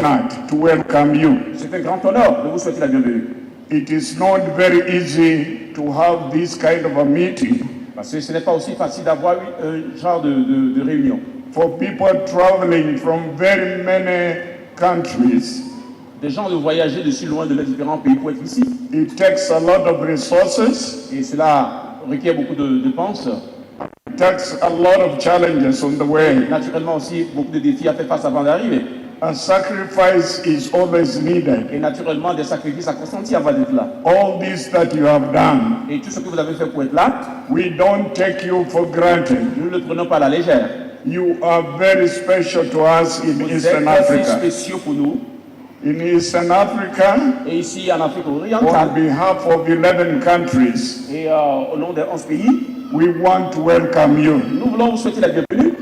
honored to welcome you. C'est un grand honneur de vous souhaiter la bienvenue. It is not very easy to have this kind of a meeting. Parce que ce n'est pas aussi facile d'avoir un genre de réunion. For people traveling from very many countries. Des gens de voyager de si loin de les différents pays pour être ici. It takes a lot of resources. Et cela requiert beaucoup de dépenses. It takes a lot of challenges on the way. Naturellement aussi beaucoup de défis à faire face avant d'arriver. A sacrifice is always needed. Et naturellement des sacrifices à consentir avant d'être là. All this that you have done. Et tout ce que vous avez fait pour être là. We don't take you for granted. Nous ne le prenons pas à la légère. You are very special to us in Eastern Africa. Vous êtes spéciaux pour nous. In Eastern Africa, et ici en Afrique orientale, on behalf of 11 countries, et au nom des 11 pays, we want to welcome you. Nous voulons vous souhaiter la bienvenue.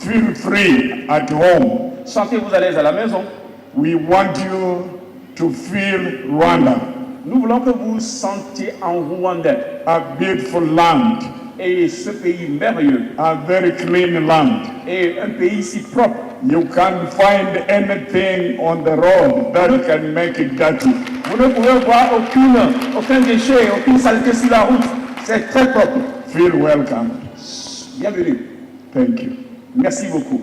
Feel free at home. Sentez-vous à l'aise à la maison. We want you to feel Rwanda. Nous voulons que vous sentiez en Rwanda. A beautiful land. Et ce pays merveilleux. A very clean land. Et un pays si propre. You can't find anything on the road that can make it dirty. Vous ne pouvez voir aucun déchet, aucune saleté sur la route. C'est très propre. Feel welcome. Bienvenue. Thank you. Merci beaucoup.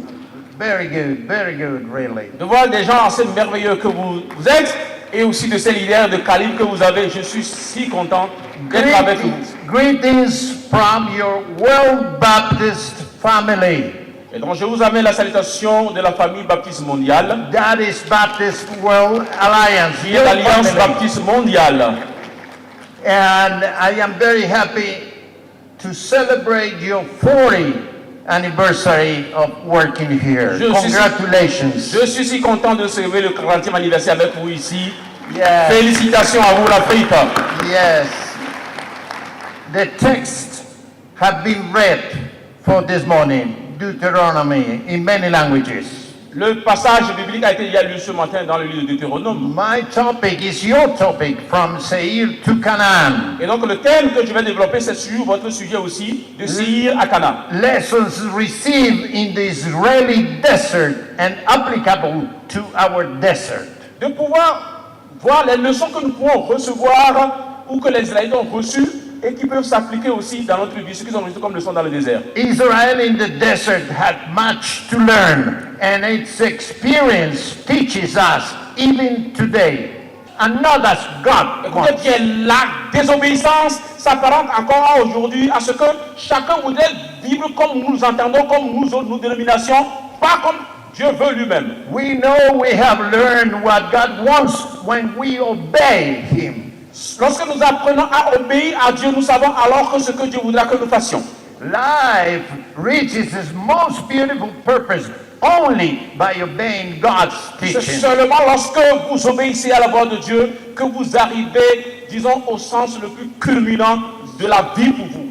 Very good, really. De voir des gens assez merveilleux que vous êtes et aussi de ces leaders de calibre que vous avez, je suis si content d'être avec vous. Greetings from your World Baptist family. Et donc je vous amène la salutation de la famille baptiste mondiale. That is Baptist World Alliance. L'Alliance baptiste mondiale. And I am very happy to celebrate your 40th anniversary of working here. Congratulations. Je suis si content de célébrer le 40e anniversaire avec vous ici. Yes. Félicitations à vous, l'Afrique. Yes. The texts have been read for this morning. Deuteronomy in many languages. Le passage biblique a été lu ce matin dans le livre de Deutéronome. My topic is your topic, from Seir to Canaan. Et donc le thème que je vais développer, c'est sur votre sujet aussi, de Seir à Canaan. Lessons received in the Israeli desert and applicable to our desert. De pouvoir voir les leçons que nous pouvons recevoir ou que les Israélites ont reçues et qui peuvent s'appliquer aussi dans notre vie, ce qu'ils ont reçu comme leçon dans le désert. Israel in the desert had much to learn, and its experience teaches us even today. And not as God Écoutez bien, la désobéissance s'apparente encore à aujourd'hui à ce que chacun voudrait vivre comme nous entendons, comme nous autres, nos dénominations, pas comme Dieu veut lui-même. We know we have learned what God wants when we obey Him. Lorsque nous apprenons à obéir à Dieu, nous savons alors que ce que Dieu voudra que nous fassions. Life reaches its most beautiful purpose only by obeying God's teaching. C'est seulement lorsque vous obéissez à la voix de Dieu que vous arrivez, disons, au sens le plus culminant de la vie pour vous.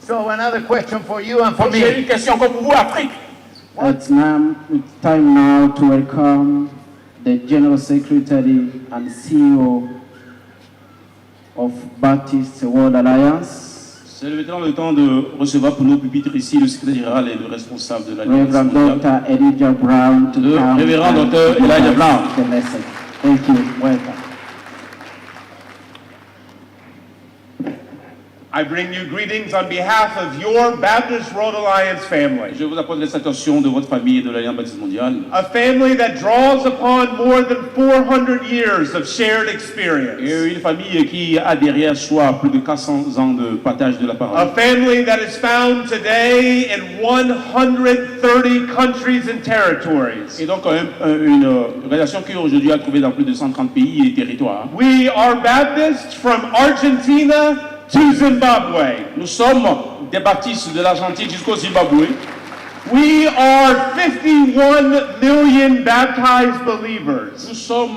So another question for you and for me. J'ai une question encore pour vous, Afrique. It's time now to welcome the General Secretary and CEO of Baptist World Alliance. C'est maintenant le temps de recevoir pour nos pupitres ici le secrétaire général et le responsable de l'Alliance mondiale. Dr. Elijah Brown to le come révérend Dr. Elijah Brown. The lesson. Thank you. Welcome. I bring you greetings on behalf of your Baptist World Alliance family. Je vous apporte les salutations de votre famille et de l'Alliance baptiste mondiale. A family that draws upon more than 400 years of shared experience. Et une famille qui a derrière soi plus de 400 ans de partage de la parole. A family that is found today in 130 countries and territories. Et donc une relation qui aujourd'hui a trouvé dans plus de 130 pays et territoires. We are Baptists from Argentina to Zimbabwe. Nous sommes des baptistes de l'Argentine jusqu'au Zimbabwe. We are 51 million baptized believers. Nous sommes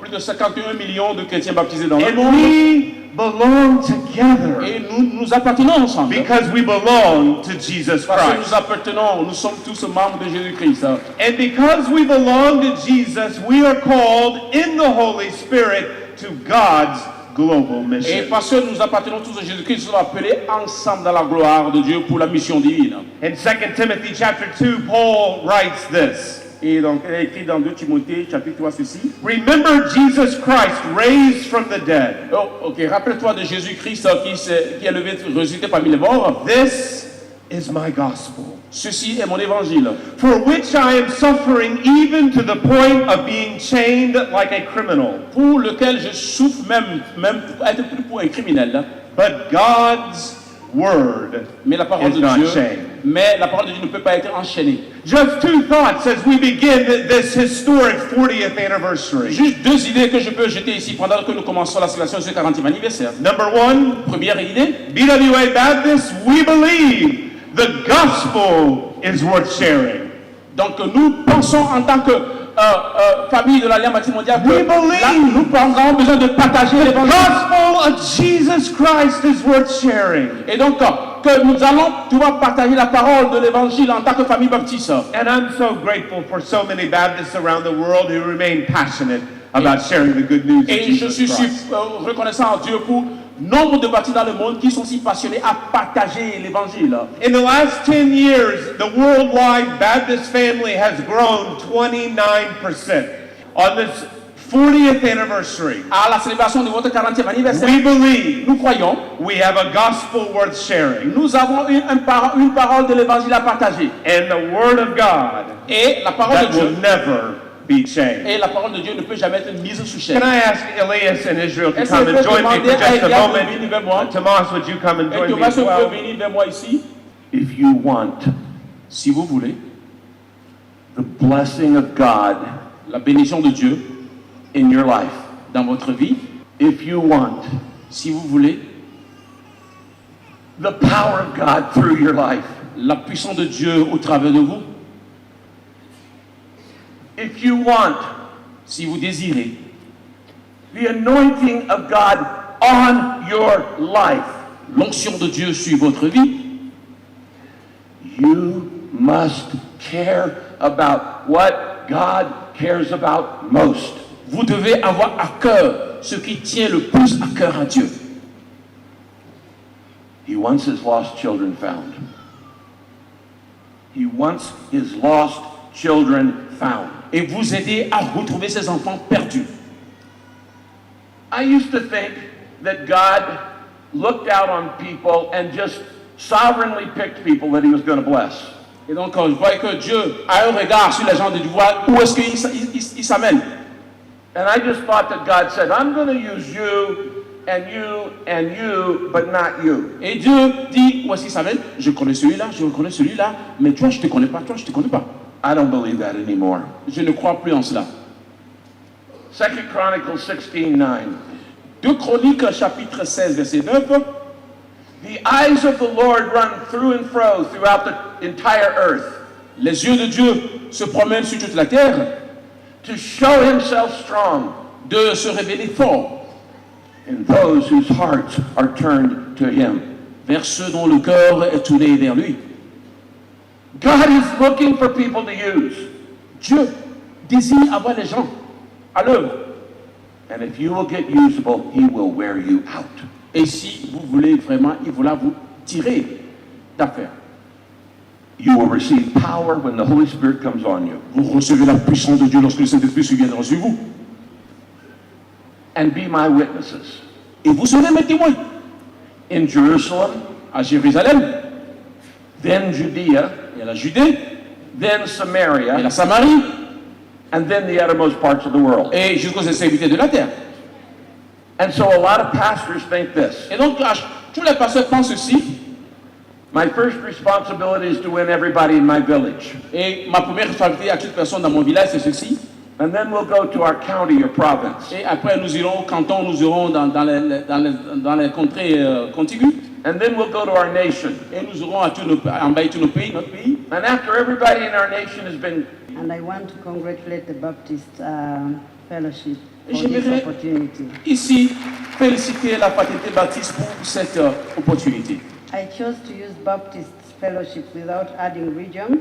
plus de 51 millions de chrétiens baptisés dans le And monde. we belong together. Et nous appartenons ensemble. Because we belong to Jesus Parce que Christ. nous sommes tous membres de Jésus-Christ. And because we belong to Jesus, we are called in the Holy Spirit to God's global Et mission. parce que nous appartenons tous à Jésus-Christ, nous sommes appelés ensemble dans la gloire de Dieu pour la mission divine. In 2 Timothy chapter 2, Paul writes this. Et donc, elle a écrit dans 2 Timothée, chapitre 3, ceci. Remember Jesus Christ raised from the dead. Oh, ok, rappelle-toi de Jésus-Christ qui est levé, ressuscité parmi les morts. This is my gospel, Ceci est mon évangile, for which I am suffering even to the point of being chained like a criminal. pour lequel je souffre même pour être plus pour un criminel. But God's word Mais la parole is de not Dieu, chained. mais la parole de Dieu ne peut pas être enchaînée. Just 2 thoughts as we begin this historic 40th anniversary. Juste 2 idées que je peux jeter ici pendant que nous commençons la célébration de ce 40e anniversaire. Number 1, Première idée, BWA Baptists, we believe the gospel is worth sharing. donc nous pensons en tant que famille de l'Alliance baptiste mondiale que We believe- là, nous avons besoin de partager The l'évangile. gospel of Jesus Christ is worth sharing. Et donc que nous allons pouvoir partager la parole de l'évangile en tant que famille baptiste. And I'm so grateful for so many Baptists around the world who remain passionate about sharing the good news of Et je Jesus suis Christ. reconnaissant à Dieu pour nombre de baptistes dans le monde qui sont si passionnés à partager l'évangile. In the last 10 years, the worldwide Baptist family has grown 29%. On this 40th anniversary, À la célébration de votre 40e anniversaire, we believe nous croyons, we have a gospel worth sharing. nous avons une parole de l'évangile à partager. And the Word of God Et la parole de that will Dieu, never be changed. et la parole de Dieu ne peut jamais être mise sous chaîne. Can I ask Elias and Israel to Est-ce come que and je peux join me demander for à just a Elias de moment? venir vers moi? Thomas, would you come and Et join me Thomas, as peut well? venir vers moi ici, If you want si vous voulez, the blessing of God la bénédiction de Dieu in your life, dans votre vie, if you want si vous voulez, the power of God through your life, la puissance de Dieu au travers de vous, if you want si vous désirez, the anointing of God on your life, l'onction de Dieu sur votre vie, you must care about what God cares about most. vous devez avoir à cœur ce qui tient le plus à cœur à Dieu. He wants his lost children found. He wants his lost children found. Et vous aider à retrouver ces enfants perdus. I used to think that God looked out on people and just sovereignly picked people that he was going to bless. Et donc, je voyais que Dieu a un regard sur les gens de voir où est-ce qu'il s'amène. And I just thought that God said, I'm going to use you and you and you, but not you. Et Dieu dit, où est-ce qu'il s'amène? Je connais celui-là, je reconnais celui-là, mais toi, je ne te connais pas, toi, je ne te connais pas. I don't believe that anymore. Je ne crois plus en cela. 2 Chronicles 16:9. 2 Chroniques, chapitre 16, verset 9. The eyes of the Lord run through and fro throughout the entire earth Les yeux de Dieu se promènent sur toute la terre, to show himself strong de se révéler fort in those whose hearts are turned to him. vers ceux dont le cœur est tourné vers lui. God is looking for people to use. Dieu désire avoir les gens à l'œuvre. And if you will get usable, he will wear you out. Et si vous voulez vraiment, il va vous tirer d'affaire. You will receive power when the Holy Spirit comes on you. Vous recevez la puissance de Dieu lorsque le Saint-Esprit se viendra sur vous. And be my witnesses. Et vous serez mes témoins In Jerusalem, à Jérusalem, then Judea, et à la Judée, then et la Samaria, Samarie, and then the uttermost parts of the world. et jusqu'aux extrémités de la terre. And so a lot of pastors think this. Et donc, tous les pasteurs pensent ceci. My first responsibility is to win everybody in my village. Et ma première responsabilité à toute personne dans mon village, c'est ceci. And then we'll go to our county or province. Et après, nous irons au canton, nous irons dans les contrées contiguës. And then we'll go to our nation. Et nous irons à envahir tous nos pays, notre pays. And after everybody in our nation has been, And I want to congratulate the Baptist Fellowship Et for this j'aimerais opportunity. ici féliciter la fraternité baptiste pour cette opportunité. I chose to use Baptist Fellowship without adding regions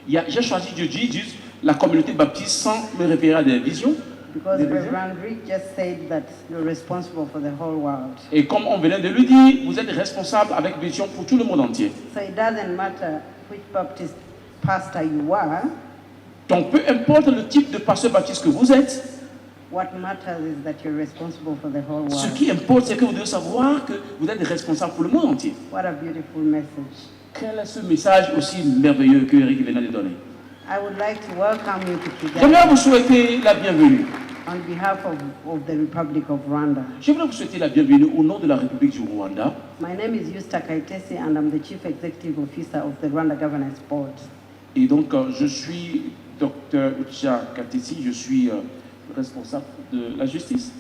J'ai choisi de dire juste la communauté baptiste sans me référer à des visions. because Des régions. Reverend Rick just said that you're responsible for the whole world. Et comme on venait de le dire, vous êtes responsable avec vision pour tout le monde entier. So it doesn't matter which Baptist pastor you are, Donc peu importe le type de pasteur baptiste que vous êtes, what matters is that you're responsible for the whole ce world. qui importe, c'est que vous devez savoir que vous êtes responsable pour le monde entier. What a beautiful message. Quel est ce message aussi merveilleux que Eric venait de donner? I would like to welcome you to Kigali J'aimerais vous souhaiter la bienvenue. on behalf of the Republic of Rwanda. J'aimerais vous souhaiter la bienvenue au nom de la République du Rwanda. My name is Yusta Kaitesi and I'm the Chief Executive Officer of the Rwanda Governance Board. Et donc, je suis Dr Ucha Katesi, je suis responsable de la justice.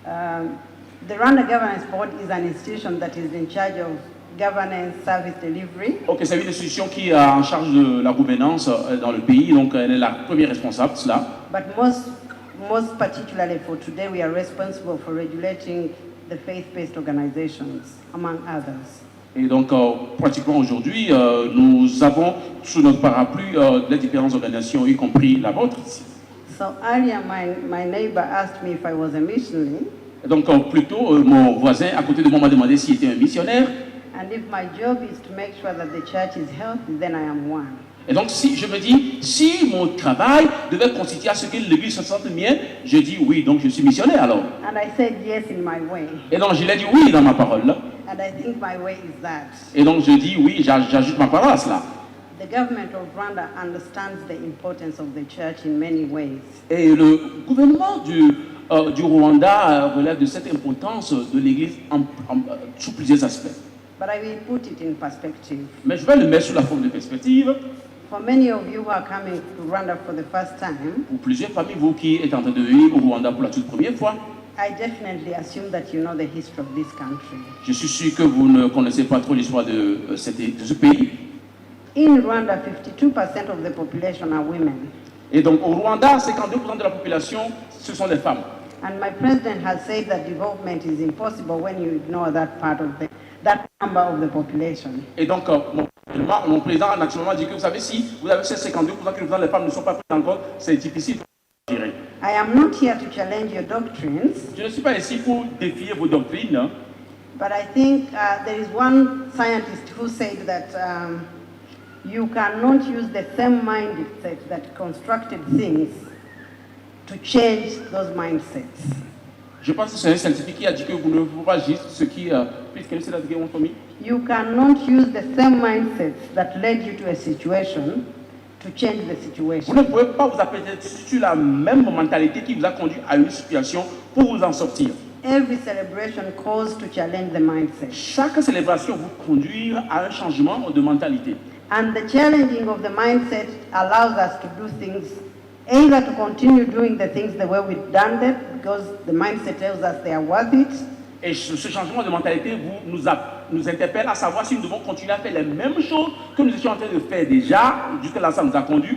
The Rwanda Governance Board is an institution that is in charge of governance service delivery. Ok, c'est une institution qui est en charge de la gouvernance dans le pays, donc elle est la première responsable de cela. But most particularly for today, we are responsible for regulating the faith-based organizations, among others. Et donc, pratiquement aujourd'hui, nous avons sous notre parapluie les différentes organisations, y compris la vôtre ici. So earlier, my neighbor asked me if I was a missionary, Et donc, plutôt, mon voisin à côté de moi m'a demandé s'il était un missionnaire. and if my job is to make sure that the church is healthy, then I am one. Et donc, si je me dis, si mon travail devait constituer à ce que l'église se sente bien, je dis oui, donc je suis missionnaire alors. And I said yes in my way. Et donc, je l'ai dit oui dans ma parole. And I think my way is that. Et donc, je dis oui, j'ajoute ma parole à cela. The government of Rwanda understands the importance of the church in many ways. Et le gouvernement du Rwanda relève de cette importance de l'église sous plusieurs aspects. But I will put it in perspective. Mais je vais le mettre sous la forme de perspective. For many of you who are coming to Rwanda for the first time, Pour plusieurs parmi vous qui êtes en train de venir au Rwanda pour la toute première fois, I definitely assume that you know the history of this country. je suis sûr que vous ne connaissez pas trop l'histoire de ce pays. In Rwanda, 52% of the population are women. Et donc au Rwanda, 52% de la population, ce sont des femmes. And my president has said that development is impossible when you ignore that number of the population. Et donc mon président a naturellement dit que vous savez, si vous avez ces 52% qui représente les femmes ne sont pas prises en compte, c'est difficile de gérer. I am not here to challenge your doctrines, Je ne suis pas ici pour défier vos doctrines, but I think there is one scientist who said that you cannot use the same mindset that constructed things to change those mindsets. Je pense que c'est un scientifique qui a dit que vous ne pouvez pas juste ce qui... Please, can you say that again for me? You cannot use the same mindsets that led you to a situation to change the Vous situation. ne pouvez pas vous appeler sur la même mentalité qui vous a conduit à une situation pour vous en sortir. Every celebration calls to challenge the mindset. Chaque célébration vous conduire à un changement de mentalité. And the challenging of the mindset allows us to do things, either to continue doing the things the way we've done them, because the mindset tells us they are worth it, Et ce changement de mentalité nous interpelle à savoir si nous devons continuer à faire les mêmes choses que nous étions en train de faire déjà, jusque-là ça nous a conduit,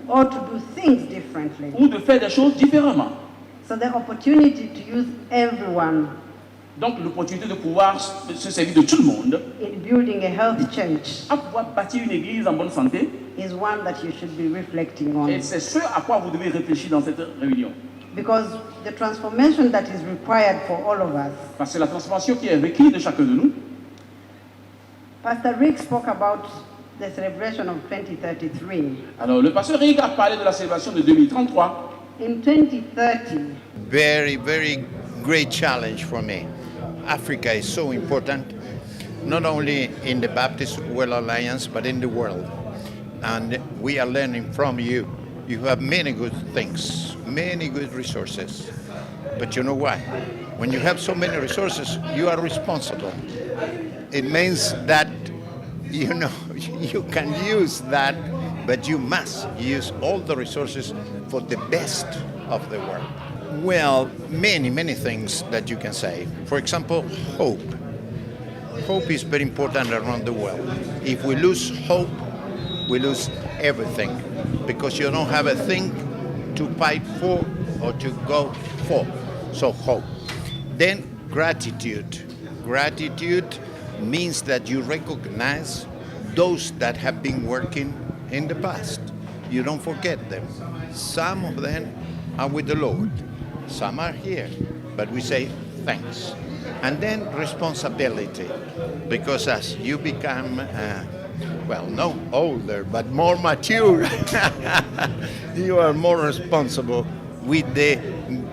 or to do things differently. ou de faire des choses différemment. So the opportunity to use everyone Donc l'opportunité de pouvoir se servir de tout le monde, in building a healthy church à pouvoir bâtir une église en bonne santé, is one that you should be reflecting on. et c'est ce à quoi vous devez réfléchir dans cette réunion. Because the transformation that is required for all of us. Parce que la transformation qui est requise de chacun de nous. Pastor Rick spoke about the celebration of 2033. Alors le pasteur Rick a parlé de la célébration de 2033. In 2030, Very, very great challenge for me. Africa is so important, not only in the Baptist World Alliance, but in the world. And we are learning from you. You have many good things, many good resources. But you know why? When you have so many resources, you are responsible. It means that, you know, you can use that, but you must use all the resources for the best of the world. Well, many things that you can say. For example, hope. Hope is very important around the world. If we lose hope, we lose everything, because you don't have a thing to fight for or to go for. So hope. Then gratitude. Gratitude means that you recognize those that have been working in the past. You don't forget them. Some of them are with the Lord. Some are here, but we say thanks. And then responsibility, because as you become well, no older, but more mature. You are more responsible with the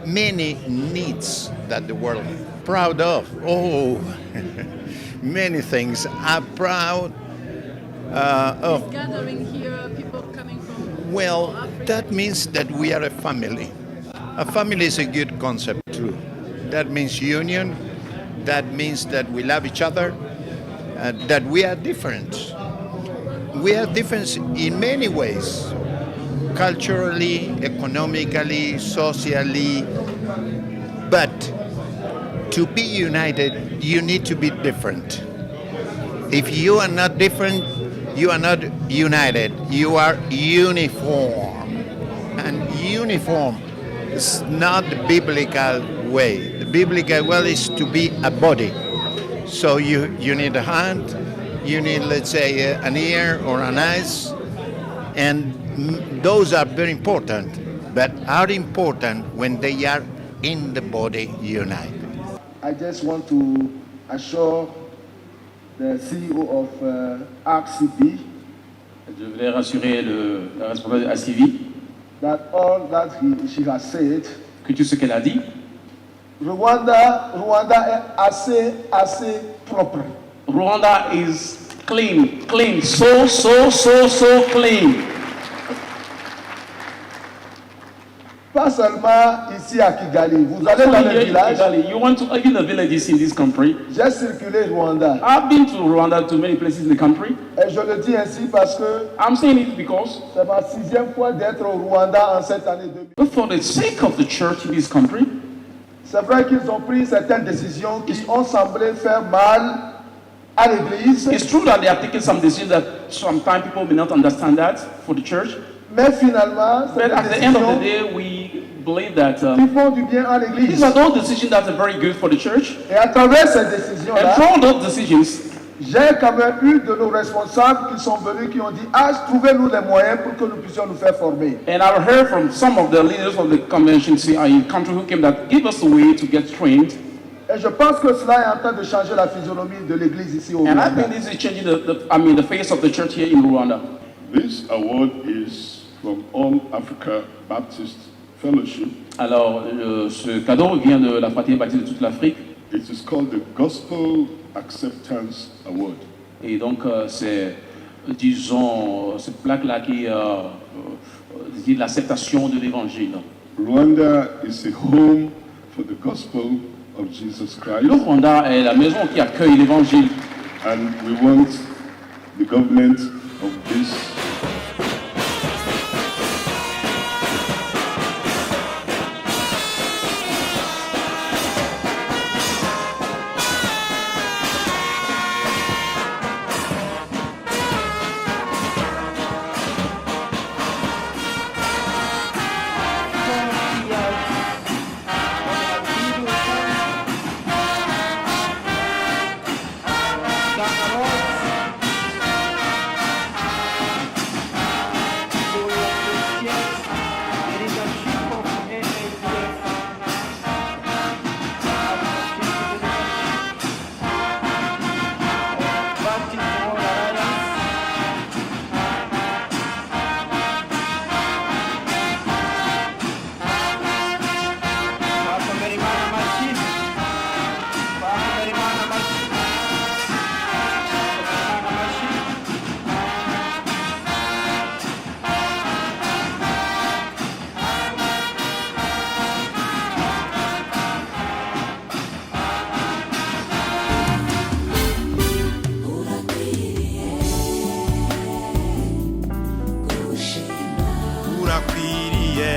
many needs that the world is proud of. Oh, many things. I'm proud of. Gathering here, people coming from. Well, Africa. that means that we are a family. A family is a good concept too. That means union. That means that we love each other. That we are different. We are different in many ways. Culturally, economically, socially. But to be united, you need to be different. If you are not different, you are not united. You are uniform. And uniform is not the biblical way. The biblical way is to be a body. So you need a hand, you need, let's say, an ear or an eyes, and those are very important, but are important when they are in the body united. I just want to assure the CEO of RCB Je voulais rassurer le responsable de ACV that all that she has said, que tout ce qu'elle a dit, Rwanda est assez propre. Rwanda is clean, so clean. Pas seulement ici à Kigali. Vous allez dans les villages. You want to even the villages in this country. J'ai circulé Rwanda. I've been to Rwanda, to many places in the country. Et je le dis ainsi parce que I'm saying it because c'est ma 6e fois d'être au Rwanda en cette année 2000. for the sake of the church in this country, C'est vrai qu'ils ont pris certaines décisions qui ont semblé faire mal à l'Église. it's true that they are taking some decisions that sometimes people may not understand that for the church. Mais finalement, c'est But des at the end of the décisions day, we believe that qui font du bien à these l'Église. are those decisions that are very good for the church. Et à travers ces And décisions-là, from those decisions, j'ai quand même eu de nos responsables qui sont venus, qui ont dit, trouvez-nous les moyens pour que nous puissions nous faire former. and I've heard from some of the leaders of the convention in country who came that give us a way to get trained. Et je pense que cela est en train de changer la physionomie de l'Église ici au And I Rwanda. think this is changing the face of the church here in Rwanda. This award is from All Africa Baptist Fellowship. Alors, ce cadeau vient de la fraternité baptiste de toute l'Afrique. It is called the Gospel Acceptance Award. Et donc, c'est, disons, cette plaque-là qui dit l'acceptation de l'évangile. Rwanda is a home for the gospel of Jesus Christ, Le Rwanda est la maison qui accueille l'évangile. and we want the government of this urakwiriye